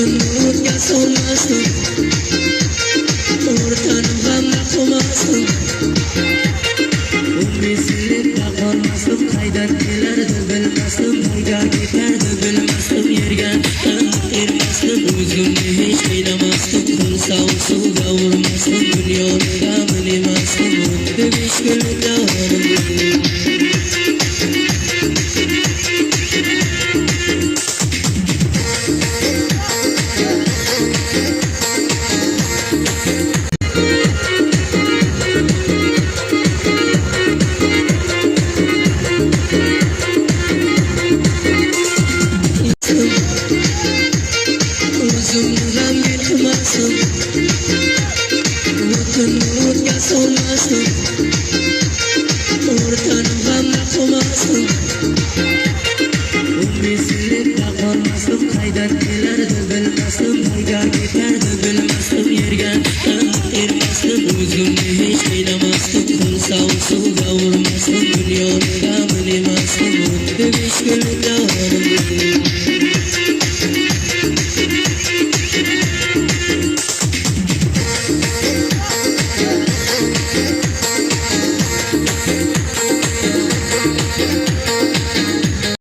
o'tga solmasdim, o'rtanib g'amda qolmasdim. Umidsizlikda qolmasdim, qaydan kelardi bilmasdim, qayga ketardi bilmasdim, yerga ermasdim, o'zimni hech qiynamasdim, qo'l sovsuvga urmasdim, dunyoni g'amini emasdim, o'tdi 5 kunlik davonim. O'zimni g'amga qilmasdim, o'tga solmasdim, o'rtanib g'amda qolmasdim. Umidsizlikda qolmasdim, qaydan kelardi bilmasdim, qayga ketardi bilmasdim, yerga ermasdim, o'zimni hech qiynamasdim, qo'l sovsuvga urmasdim, dunyoni